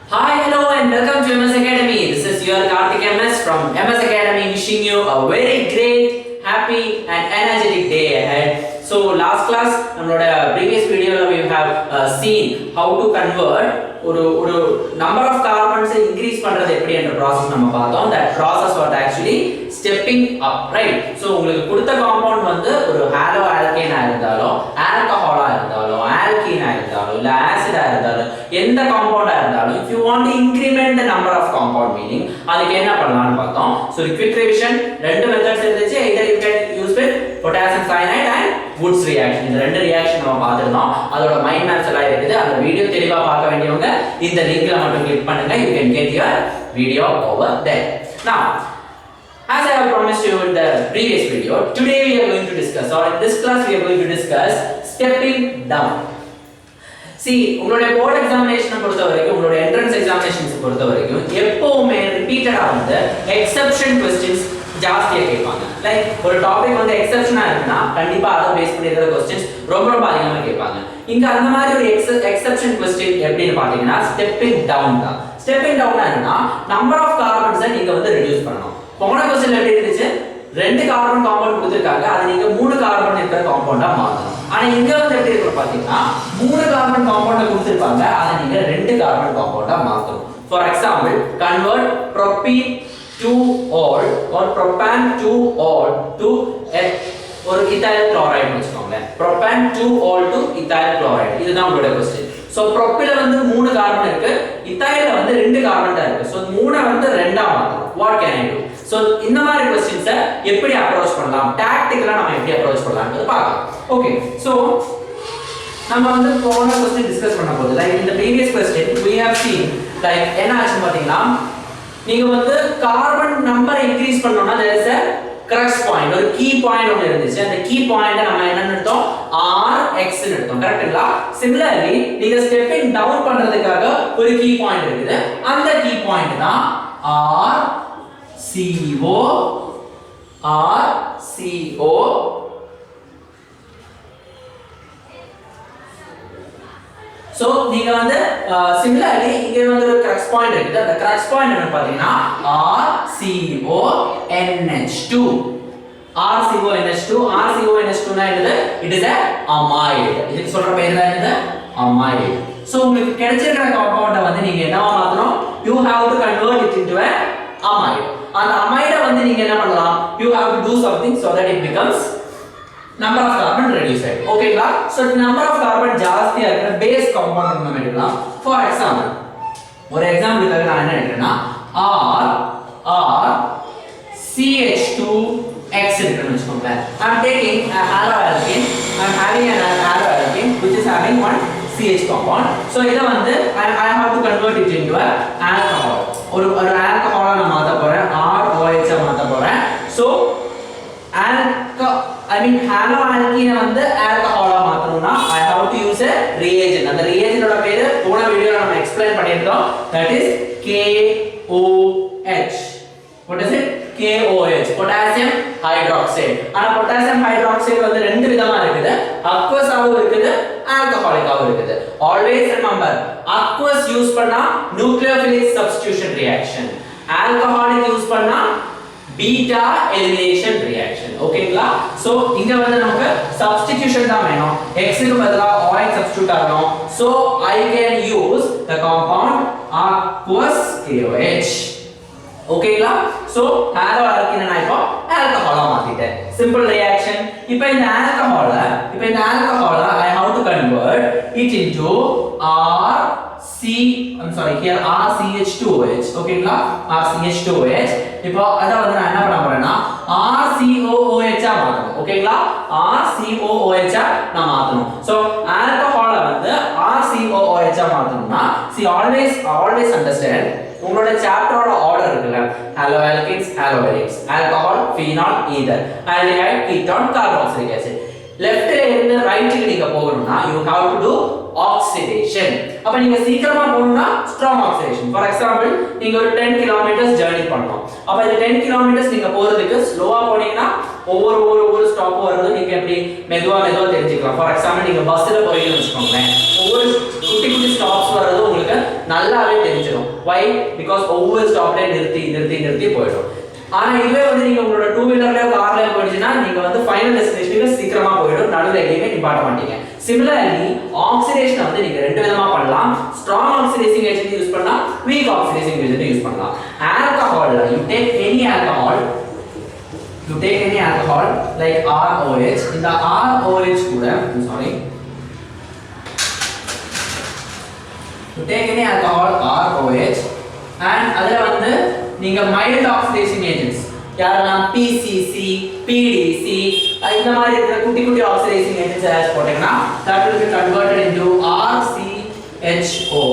Hi, hello and welcome to MS Academy. This is your Karthik MS from MS Academy wishing you a very great, happy and energetic day ahead. So last class, previous video we have seen how to convert ஒரு number of carbons increase பண்றது எப்படி என்ற process நம்ம பார்த்தோம். That process was actually stepping up, right? So உங்களுக்கு கொடுத்த compound வந்து ஒரு halo alkane ஆ இருந்தாலும் alcohol ஆ இருந்தாலும் alkene ஆ இருந்தாலும் இல்ல acid ஆ இருந்தாலும் எந்த compound ஆ இருந்தாலும் if you want to increment the number of compound meaning அதுக்கு என்ன பண்ணலாம்னு பார்த்தோம். So quick revision ரெண்டு methods இருந்துச்சு. Either you can use with potassium cyanide and Woods reaction. இந்த ரெண்டு ரியாக்ஷன் நம்ம பார்த்திருந்தோம். அதோட மைண்ட் மேப்ஸ் எல்லாம் இருக்குது. அந்த வீடியோ தெளிவா பார்க்க வேண்டியவங்க இந்த லிங்க்ல மட்டும் கிளிக் பண்ணுங்க. You can get your video over there. Now, as I have promised you in the previous video, today we are going to discuss, or in this class we are going to discuss stepping down. See, உங்களுடைய board எக்ஸாமினேஷனை பொறுத்த வரைக்கும் உங்களுடைய entrance examinations பொறுத்த வரைக்கும் எப்பவுமே ரிப்பீட்டடா வந்து exception questions ஜாஸ்தியா கேட்பாங்க. லைக் ஒரு டாபிக் வந்து எக்ஸெப்ஷனா இருக்குனா கண்டிப்பா அத பேஸ் பண்ணி இருக்கிற क्वेश्चंस ரொம்ப அதிகமா கேட்பாங்க. இங்க அந்த மாதிரி ஒரு எக்ஸெப்ஷன் क्वेश्चन எப்படின்னு பாத்தீங்கன்னா ஸ்டெப்பிங் டவுன் தான். ஸ்டெப்பிங் டவுன் என்னன்னா நம்பர் ஆஃப் கார்பன்ஸை நீங்க வந்து ரெடியூஸ் பண்ணனும். போன क्वेश्चन எப்படி இருந்துச்சு? ரெண்டு கார்பன் காம்பவுண்ட் கொடுத்திருக்காங்க. அது நீங்க மூணு கார்பன் இருக்கிற காம்பவுண்டா மாத்தணும். ஆனா இங்க வந்து எப்படி இருக்கு பாத்தீங்கன்னா மூணு கார்பன் காம்பவுண்ட கொடுத்திருப்பாங்க. அதை நீங்க ரெண்டு கார்பன் காம்பவுண்டா மாத்தணும். For example, convert propene 2-ol or propan 2-ol to ஒரு ethyl chloride வெச்சுக்கோங்க. propan 2-ol to ethyl chloride. இதுதான் உங்களோட क्वेश्चन. சோ propyl வந்து மூணு கார்பன் இருக்கு, ethyl வந்து ரெண்டு கார்பன் தான் இருக்கு. சோ மூணை வந்து ரெண்டா மாத்தணும். What can I do? So இந்த மாதிரி क्वेश्चंஸ் எப்படி அப்ரோச் பண்ணலாம்? டாக்டிக்கலா நம்ம எப்படி அப்ரோச் பண்ணலாம்ன்றது பார்க்கலாம். ஓகே. சோ நம்ம வந்து போன क्वेश्चन டிஸ்கஸ் பண்ண போறது. லைக் இந்த previous question we have seen like என்ன ஆச்சு பாத்தீங்கன்னா நீங்க வந்து கார்பன் நம்பரை இன்கிரீஸ் பண்ணனும்னா there is a crux point, ஒரு key point ஒன்னு இருந்துச்சு. அந்த key point நம்ம என்ன எடுத்தோம்? Rx ன்னு எடுத்தோம். கரெக்ட்டா? Similarly நீங்க ஸ்டெப்பிங் டவுன் பண்றதுக்காக ஒரு key point இருக்குது. அந்த key point தான் RCO So நீங்க வந்து similarly இங்க வந்து ஒரு crux point இருக்குது. அந்த crux point என்ன பாத்தீங்கன்னா RCONH2 RCONH2 னா என்னது? It is a amide. இதுக்கு சொல்ற பேர் தான் என்னது? amide. So உங்களுக்கு கிடைச்சிருக்கிற காம்பவுண்ட வந்து நீங்க என்னவா மாத்தணும்? You have to convert it into a amide. அந்த amide வந்து நீங்க என்ன பண்ணலாம்? You have to do something so that it becomes number of carbon reduced. ஓகேங்களா? So number of carbon ஜாஸ்தியா இருக்கிற பேஸ் காம்பவுண்ட் நம்ம எடுக்கலாம். For example, ஒரு எக்ஸாம்பிளுக்காக நான் என்ன எடுக்கிறேன்னா CH2X இருக்குன்னு வெச்சுக்கோங்க. I am taking a halo alkane. I am having an halo alkane which is having one CH compound. So இத வந்து I have to convert it into a alcohol. ஒரு alcohol நான் மாத்த போறேன். ROH மாத்த போறேன். So halo alkene வந்து alcohol-ஆ மாத்தணும்னா I have to use a reagent. அந்த reagent-ஓட பேரு போன வீடியோல நம்ம எக்ஸ்பிளைன் பண்ணியிருந்தோம். That is KOH. What is it? KOH, potassium hydroxide. ஆனா potassium hydroxide வந்து ரெண்டு விதமா இருக்குது. aqueous ஆவும் இருக்குது, alcoholic ஆவும் இருக்குது. Always remember, aqueous யூஸ் பண்ணா nucleophilic substitution reaction. alcoholic use பண்ணா beta elimination reaction. ஓகேங்களா? சோ இங்க வந்து நமக்கு substitution தான் வேணும். X க்கு பதிலா OH substitute ஆகணும். So I can use the compound aqueous KOH. ஓகேங்களா? சோ halo alkene நான் இப்போ alcohol-ஆ மாத்திட்டேன். Simple reaction. இப்போ இந்த alcohol I have to convert it into RCH2OH. ஓகேங்களா? RCH2OH. இப்போ அத வந்து நான் என்ன பண்ண போறேன்னா RCOOH ஆ மாத்தணும். ஓகேங்களா? RCOOH ஆ நான் மாத்தணும். சோ alcohol வந்து RCOOH ஆ மாத்தணும்னா see always understand உங்களோட சாப்டரோட ஆர்டர் இருக்குல halo alkenes, haloanes, alcohol, phenol, ether, aldehyde, ketone, carboxylic acid. லெஃப்ட்ல இருந்து ரைட்க்கு நீங்க போகணும்னா you have to do oxidation. அப்ப நீங்க சீக்கிரமா போகணும்னா strong oxidation. For example, நீங்க ஒரு 10 km ஜர்னி பண்ணனும். அப்ப இந்த 10 km நீங்க போறதுக்கு ஸ்லோவா போனீங்கன்னா ஒவ்வொரு ஸ்டாப் வருது நீங்க எப்படி மெதுவா தெரிஞ்சுக்கலாம். For example, நீங்க பஸ்ல போறீங்கன்னு வெச்சுக்கோங்க. ஒவ்வொரு குட்டி ஸ்டாப்ஸ் வரது உங்களுக்கு நல்லாவே தெரிஞ்சிரும். why because ஒவ்வொரு ஸ்டாப்ல நிறுத்தி போய்டும் ஆனா இதுவே வந்து நீங்க உங்களோட டூ வீலர்லயோ கார்லயோ போயிடுச்சுனா நீங்க வந்து ஃபைனல் டெஸ்டினேஷனுக்கு சீக்கிரமா போய்டும் நடுவுல எங்கேயுமே நிப்பாட்ட மாட்டீங்க similarly oxidation வந்து நீங்க ரெண்டு விதமா பண்ணலாம் strong oxidizing agent யூஸ் பண்ணலாம் weak oxidizing agent யூஸ் பண்ணலாம் alcohol you take any alcohol like ROH இந்த ROH கூட you take any alcohol ROH and அதுல வந்து நீங்க mild oxidizing agents யாரெல்லாம் PCC PDC இந்த மாதிரி இருக்கிற குட்டி குட்டி oxidizing agents ஆட் போட்டீங்கன்னா that will be converted into RCHO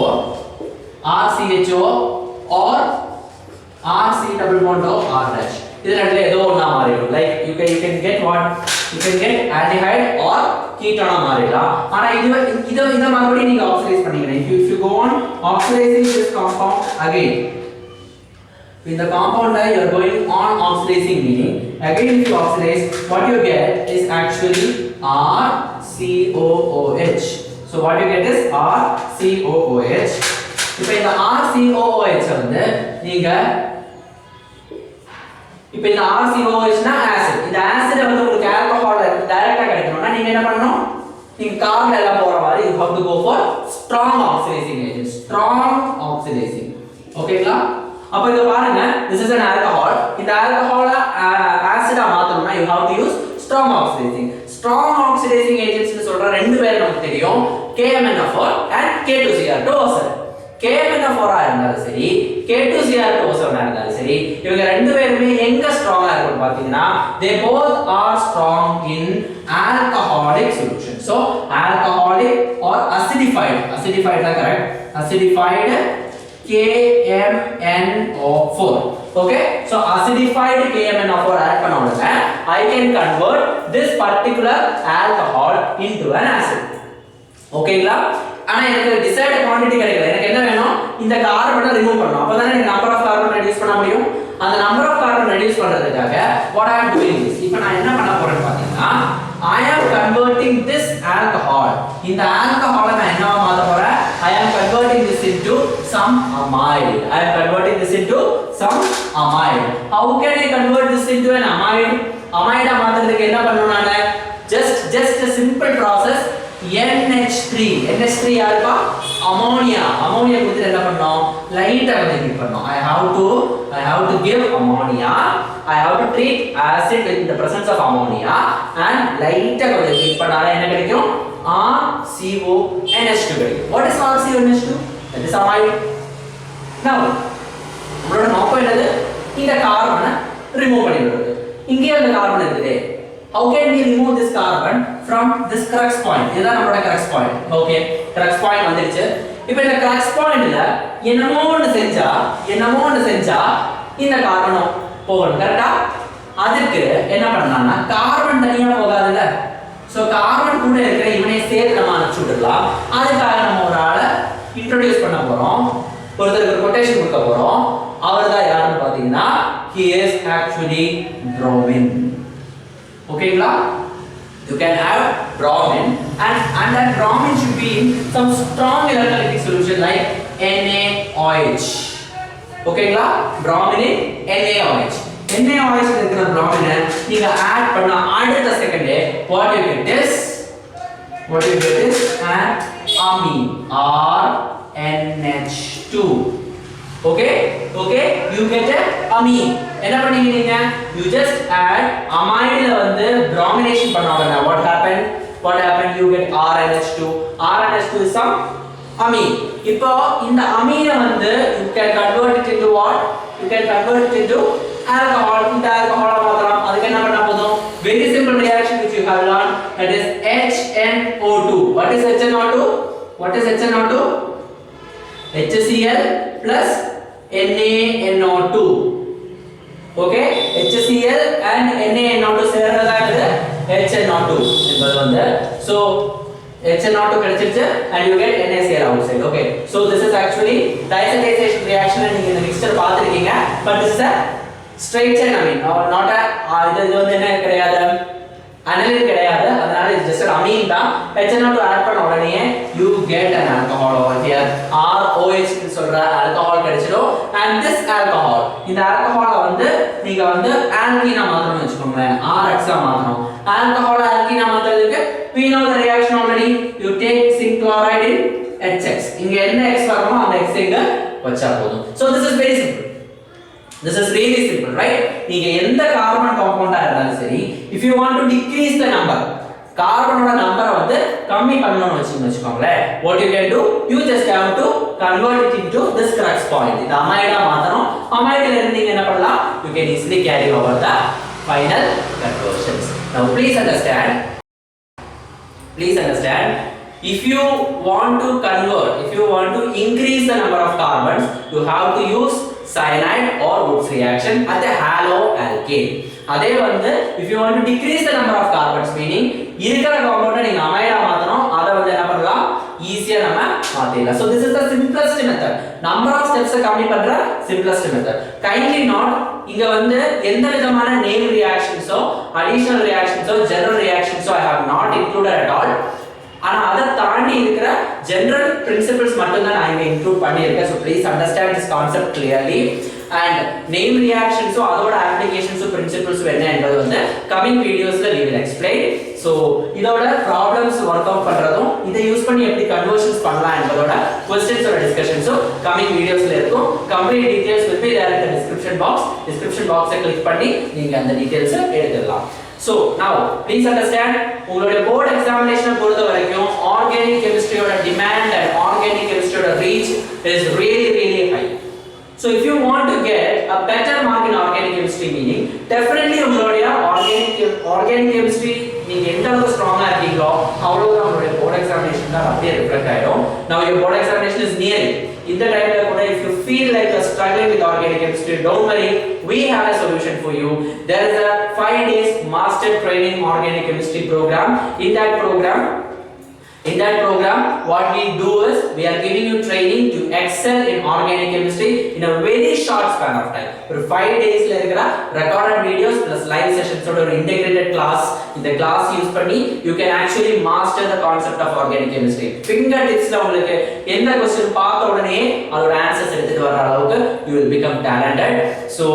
or RC double bond O R dash இது ரெண்டுல ஏதோ ஒண்ணா மாறிடும் like you can get aldehyde or ketone மாறிடலாம் ஆனா இத மறுபடியும் நீங்க oxidize பண்ணீங்கன்னா if you go on oxidizing this compound again in the compound you are going on oxidizing meaning again if you oxidize what you get is actually RCOOH so what you get is RCOOH இப்போ இந்த RCOOH வந்து நீங்க இப்போ இந்த RCOOH னா acid இந்த acid வந்து உங்களுக்கு ஆல்கஹால் டைரக்ட்டா கிடைக்கணும்னா நீங்க என்ன பண்ணனும் நீங்க கார்ல எல்லாம் போற மாதிரி you have to go for strong oxidizing agent ஓகேங்களா அப்ப இத பாருங்க this is an alcohol இந்த alcohol ஆசிடா மாத்தணும்னா you have to use strong oxidizing agents னு சொல்ற ரெண்டு பேர் நமக்கு தெரியும் KMnO4 and K2Cr2 KMnO4 ஆ இருந்தாலும் சரி K2Cr2 இருந்தாலும் சரி இவங்க ரெண்டு பேருமே எங்க ஸ்ட்ராங்கா இருக்குன்னு பாத்தீங்கன்னா they both are strong in alcoholic solution so alcoholic or acidified தான் correct acidified KMnO4 okay so acidified KMnO4 add பண்ண உடனே I can convert this particular alcohol into an acid ஓகேங்களா ஆனா எனக்கு desired quantity கிடைக்கல எனக்கு என்ன வேணும் இந்த கார்பனை ரிமூவ் பண்ணனும் அப்பதான் எனக்கு நம்பர் ஆஃப் கார்பன் ரெடியூஸ் பண்ண முடியும் அந்த நம்பர் ஆஃப் கார்பன் ரெடியூஸ் பண்றதுக்காக what I am doing is இப்போ நான் என்ன பண்ண போறேன்னு பாத்தீங்கன்னா I am converting this alcohol இந்த ஆல்கஹாலை நான் என்னவா மாத்த போறேன் I am converting this into some amide how can I convert this into an amide மாத்துறதுக்கு என்ன பண்ணனும் நான் just a simple process NH3 யாருப்பா அமோனியா கொடுத்து என்ன பண்ணோம் லைட்டா ஹீட் பண்ணோம் I have to give ammonia I have to treat acid in the presence of ammonia and லைட்டா கொஞ்சம் ஹீட் பண்ணால என்ன கிடைக்கும் RCONH2 கிடைக்கும் what is RCONH2 that is amide now நம்மளோட நோக்கம் என்னது இந்த கார்பனை ரிமூவ் பண்ணிடுறது இங்கே அந்த கார்பன் இருக்குது how can we remove this carbon from this crux point இதுதான் நம்மளோட crux point okay crux point வந்துருச்சு இப்போ இந்த crux pointல என்னமோ ஒன்னு செஞ்சா இந்த கார்பன் போகும் கரெக்ட்டா அதுக்கு என்ன பண்ணலாம்னா கார்பன் தனியா போகாதுல சோ கார்பன் கூட இருக்கிற இவனை சேர்த்து நம்ம அனுப்பிச்சு விடலாம் அதுக்காக நம்ம ஒரு ஆளை இன்ட்ரோ듀ce பண்ண போறோம் ஒருத்தருக்கு கொட்டேஷன் கொடுக்க போறோம் அவர்தான் யாருன்னு பாத்தீங்கன்னா he is actually bromine okay you can have bromine and that bromine should be in some strong electrolytic solution like NaOH okay bromine in NaOH இருக்கிற bromine நீங்க ஆட் பண்ண அடுத்த செகண்டே what you get is an amine RNH2 okay you get a amine என்ன பண்ணீங்க நீங்க you just add amide ல வந்து bromination பண்ணாங்க what happened you get RNH2 is some amine இப்போ இந்த amine வந்து you can convert it into what alcohol இந்த alcohol மாத்தலாம் அதுக்கு என்ன பண்ண போறோம் very simple reaction which you have learned that is HNO2 what is HNO2 HCl plus NaNO2 okay HCl and NaNO2 சேர்றதா இது HNO2 என்பது வந்து so HNO2 கிடைச்சிருச்சு and you get NaCl outside okay so this is actually diazotization reaction நீங்க இந்த mixture பாத்துட்டீங்க but this is a straight chain amine not a இது வந்து என்ன கிடையாது aniline கிடையாது அதனால இது just amine தான் HNO2 ஆட் பண்ண உடனே you get an alcohol over here. ROH னு சொல்ற alcohol கிடைச்சிடும். And this alcohol, இந்த alcohol வந்து நீங்க வந்து alkene மாத்தணும்னு வெச்சுக்கோங்க. RH மாத்தணும். Alcohol alkene மாத்துறதுக்கு we know the reaction already. You take zinc chloride in HX. இங்க என்ன X வருமோ அந்த X இங்க வச்சா போதும். So this is very simple. This is really simple, right? நீங்க எந்த கார்பன் காம்பவுண்டா இருந்தாலும் சரி, if you want to decrease the number, கார்பனோட நம்பரை வந்து கம்மி பண்ணனும்னு வெச்சுக்கோங்களே, what you can do, you just have to convert it into this crux point. இது அமைடா மாத்தணும். அமைடில இருந்து நீங்க என்ன பண்ணலாம்? You can easily carry over the final conversions. Now please understand, if you want to convert, if you want to increase the number of carbons, you have to use cyanide or Woods reaction at the haloalkane. அதே வந்து if you want to decrease the number of carbons, meaning இருக்கிற காம்பவுண்ட நீங்க அமைடா மாத்தணும், அத வந்து என்ன பண்ணலாம்? ஈஸியா நம்ம மாத்திடலாம். So this is the simplest method. Number of steps கம்மி பண்ற simplest method. Kindly note, இங்க வந்து எந்த விதமான name reactions or additional reactions or general reactions I have not included at all. ஆனா அத தாண்டி இருக்கிற general principles மட்டும் தான் நான் இங்க இன்க்ளூட் பண்ணியிருக்கேன். So please understand this concept clearly. And name reactions or அதோட applications or principles என்ன என்பது வந்து coming videosல we will explain. So இதோட problems work out பண்றதும் இதை யூஸ் பண்ணி எப்படி conversions பண்ணலாம் என்பதோட questions or discussions coming videosல இருக்கும். Complete details will be there in the description box. Description box-ஐ click பண்ணி நீங்க அந்த details எடுத்துக்கலாம். So now please understand, உங்களுடைய board examination பொறுத்த வரைக்கும் organic chemistry ஓட demand and organic chemistry ஓட reach is really high. So if you want to get a better mark in organic chemistry, meaning definitely உங்களுடைய organic chemistry நீங்க எந்த அளவுக்கு ஸ்ட்ராங்கா இருக்கீங்களோ அவ்வளவுதான் உங்களுடைய board examination தான் அப்படியே ரிஃப்ளெக்ட் ஆயிடும். Now your board examination is nearing. இந்த டைம்ல கூட if you feel like you're struggling with organic chemistry, don't worry, we have a solution for you. There is a 5 days master training organic chemistry program. In that program, what we do is we are giving you training to excel in organic chemistry in a very short span of time. For 5 days la irukra recorded videos plus live sessions oda or integrated class. In the class use panni you can actually master the concept of organic chemistry. Fingertips la ungalku endha question paatha udane adoda answers eduthu vara alavukku you will become talented. So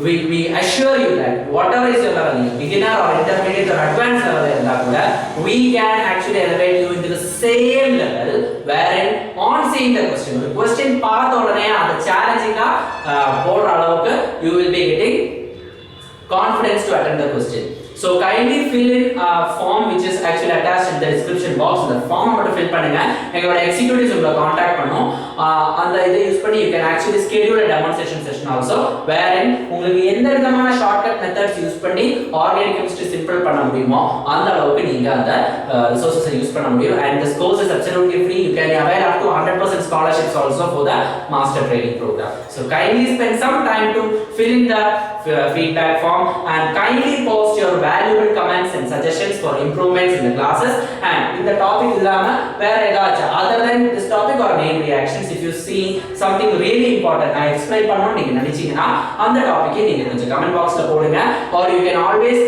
we assure you that whatever is your level, beginner or intermediate or advanced level irundha kuda, we can actually elevate you into the same level wherein on seeing the question paatha udane adu challenging போடுற அளவுக்கு you will be getting confidence to attend the question. So kindly fill in a form which is actually attached in the description box. இந்த form மட்டும் fill பண்ணுங்க. எங்களோட executives உங்களை contact பண்ணும். அந்த இதை யூஸ் பண்ணி you can actually schedule a demonstration session also wherein உங்களுக்கு எந்த விதமான shortcut methods யூஸ் பண்ணி organic chemistry simple பண்ண முடியுமோ அந்த அளவுக்கு நீங்க அந்த resources யூஸ் பண்ண முடியும். And this course is absolutely free. You can avail up to 100% scholarships also for the master training program. So kindly spend some time to fill in the feedback form and kindly post your valuable comments and suggestions for improvements in the classes. And in the topic illama where edacha other than this topic or name reactions, if you see something really important I explain பண்ணனும் நீங்க நினைச்சீங்கன்னா அந்த டாபிக்கை நீங்க கொஞ்சம் comment பாக்ஸ்ல போடுங்க, or you can always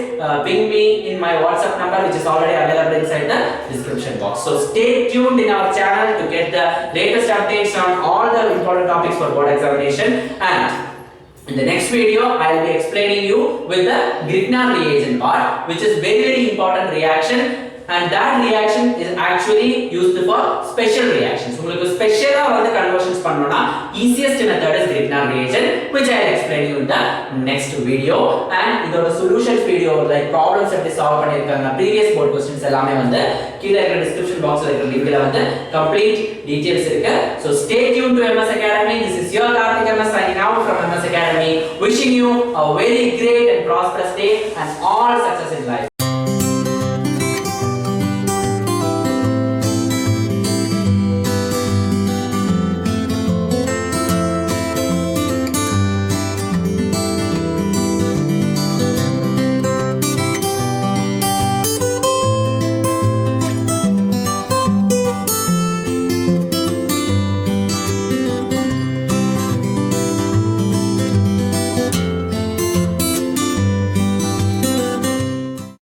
ping me in my WhatsApp number which is already available inside the description box. So stay tuned in our channel to get the latest updates on all the important topics for board examination. And in the next video I will be explaining you with the Grignard reagent part, which is very important reaction, and that reaction is actually used for special reactions. உங்களுக்கு ஸ்பெஷலா வந்து conversions பண்ணனும்னா easiest method is Grignard reagent, which I will explain you in the next video. And இதோட solutions video like problems எப்படி solve பண்ணிருக்காங்க previous board questions எல்லாமே வந்து கீழ இருக்கிற description boxல இருக்கிற லிங்க்ல வந்து complete details இருக்கு. So stay tuned to MS Academy. This is your Karthik MS signing out from MS Academy, wishing you a very great and prosperous day and all success in life.